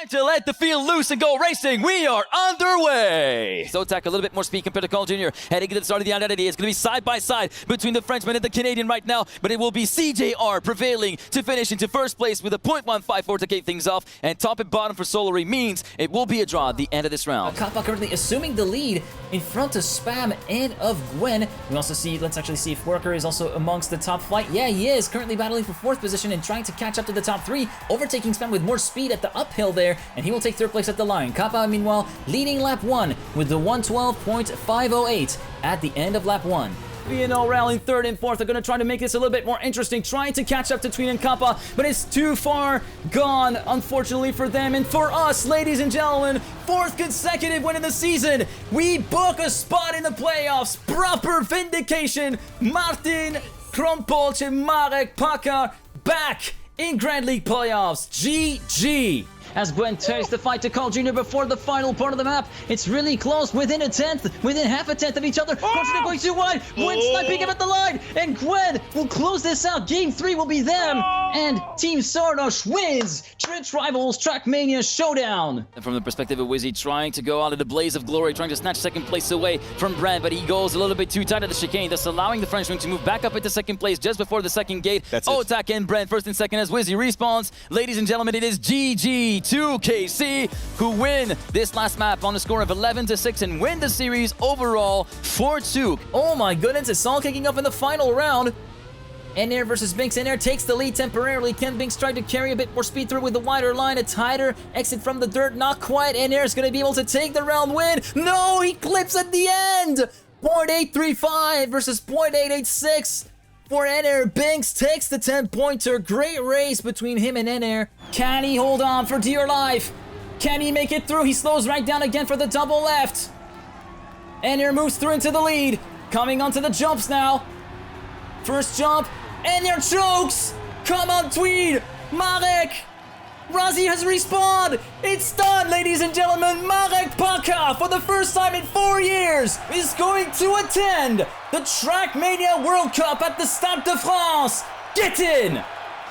Time to let the field loose and go racing. We are underway. Zotac a little bit more speed compared to Carl Jr. Heading to the start of the identity. It's going to be side by side between the Frenchman and the Canadian right now, but it will be CJR prevailing to finish into first place with a .154 to kick things off. And top and bottom for Solary means it will be a draw at the end of this round. Kappa currently assuming the lead in front of Spam and of Gwen. We also see, let's actually see if Worker is also amongst the top flight. Yeah, he is currently battling for 4th position and trying to catch up to the top 3, overtaking Spam with more speed at the uphill there, and he will take 3rd place at the line. Kappa, meanwhile, leading lap 1 with the 112.508 at the end of lap 1. VNL rallying 3rd and 4th. They're going to try to make this a little bit more interesting, trying to catch up to Tween and Kappa, but it's too far gone, unfortunately for them. And for us, ladies and gentlemen, 4th consecutive win in the season. We book a spot in the playoffs. Proper vindication. Martin Krompolch and Marek Pakar back in Grand League playoffs. GG. As Gwen takes the fight to Carl Jr. before the final part of the map. It's really close, within a tenth, within half a tenth of each other. Carl Jr. going too wide. Gwen sniping him at the line, and Gwen will close this out. Game 3 will be them, and Team Sardosh wins Twitch Rivals TrackMania Showdown. And from the perspective of Wizzy, trying to go out of the blaze of glory, trying to snatch 2nd place away from Brand, but he goes a little bit too tight at the chicane, thus allowing the Frenchman to move back up into 2nd place just before the 2nd gate. Otak and Brand 1st and 2nd as Wizzy respawns. Ladies and gentlemen, it is GG2KC who win this last map on a score of 11-6 and win the series overall for Zook. Oh my goodness, it's all kicking off in the final round. Nair versus Binks. Nair takes the lead temporarily. Ken Binks tried to carry a bit more speed through with the wider line. A tighter exit from the dirt. Not quite. Nair is going to be able to take the round win. No, he clips at the end. 0.835 versus 0.886 for Nair. Binks takes the 10-pointer. Great race between him and Nair. Can he hold on for dear life? Can he make it through? He slows right down again for the double left. Nair moves through into the lead. Coming onto the jumps now. First jump. Nair chokes! Come on, Tweed! Marek! Razi has respawned! It's done, ladies and gentlemen! Marek Paka, for the first time in 4 years, is going to attend the TrackMania World Cup at the Stade de France! Get in!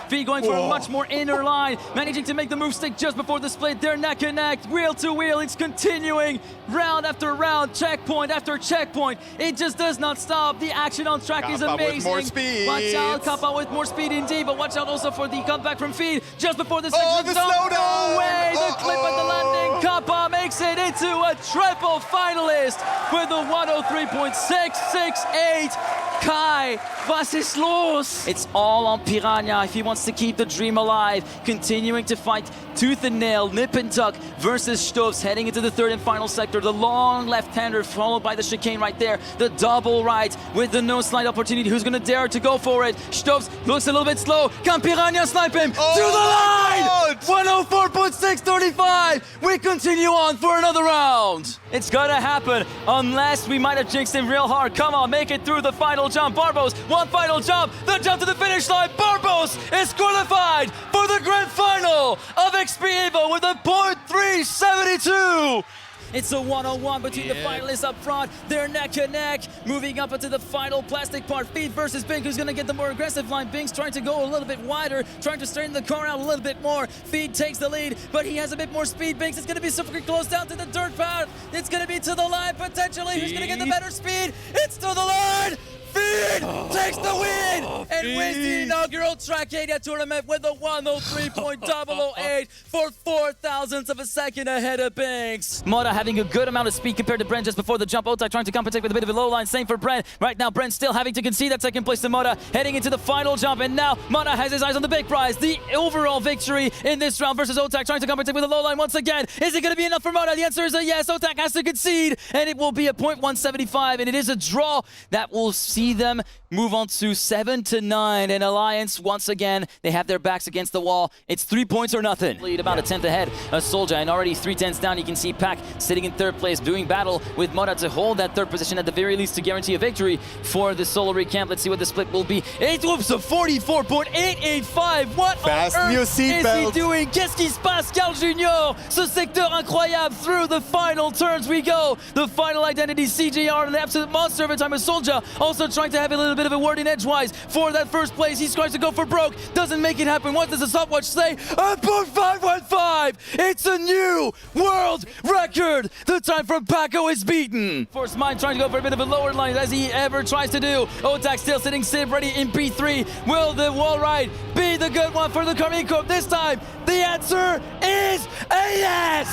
V going for a much more inner line, managing to make the move stick just before the split. They're neck and neck, wheel to wheel. It's continuing round after round, checkpoint after checkpoint. It just does not stop. The action on track is amazing. With more speed. Watch out, Kappa with more speed indeed, but watch out also for the comeback from Feed just before the slowdown. No way, the clip at the landing. Kappa makes it into a triple finalist with a 103.668. Kai, was ist los? It's all on Piranha if he wants to keep the dream alive. Continuing to fight tooth and nail, nip and tuck versus Stoves, heading into the 3rd and final sector. The long left-hander followed by the chicane right there. The double right with the no slide opportunity. Who's gonna dare to go for it? Stoves looks a little bit slow. Can Piranha snipe him? To the line! 104.635. We continue on for another round. It's gonna happen unless we might have jinxed him real hard. Come on, make it through the final jump. Barbos, one final jump. The jump to the finish line. Barbos is qualified for the grand final of XPEvo with a .372. It's a one-on-one between the finalists up front. They're neck and neck. Moving up into the final plastic part. Feed versus Bink, who's going to get the more aggressive line. Bink's trying to go a little bit wider, trying to straighten the car out a little bit more. Feed takes the lead, but he has a bit more speed. Binks is going to be super close down to the dirt path. It's going to be to the line, potentially. Who's going to get the better speed? It's to the line. Feed takes the win and wins the inaugural Trackadia tournament with a 103.008 for 4,000ths of a second ahead of Binks. Moda having a good amount of speed compared to Brent just before the jump. Otai trying to compensate with a bit of a low line. Same for Brent. Right now, Brent still having to concede that 2nd place to Moda, heading into the final jump. And now Moda has his eyes on the big prize, the overall victory in this round versus Otak, trying to compensate with a low line once again. Is it going to be enough for Moda? The answer is a yes. Otak has to concede, and it will be a .175, and it is a draw that will see them move on to 7-9. And Alliance, once again, they have their backs against the wall. It's 3 points or nothing. Lead about a 10th ahead of Soldier, and already 3/10 down. You can see Pac sitting in 3rd place, doing battle with Moda to hold that 3rd position at the very least to guarantee a victory for the Solary camp. Let's see what the split will be. 8 whoops of 44.885. What Fast on new earth seat is belt. he doing? Qu'est-ce qui se passe, Carl Jr.? Ce secteur incroyable. Through the final turns we go. The final identity, CJR, an absolute monster every time a Soldier also trying to have a little bit of a word in edgewise for that first place. He tries to go for broke, doesn't make it happen. What does the stopwatch say? A 5:15. It's a new world record. The time from Paco is beaten. Force Mind trying to go for a bit of a lower line as he ever tries to do. Otak still sitting Civ ready in P3. Will the wall ride be the good one for the Carmine Corp this time? The answer is a yes!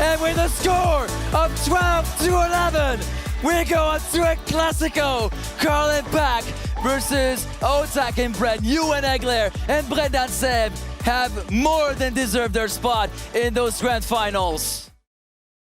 And with a score of 12-11, we go on to a Classico. Carl and Pac versus Otak and Brett. Ewan Egler and Brendan Seb have more than deserved their spot in those grand finals.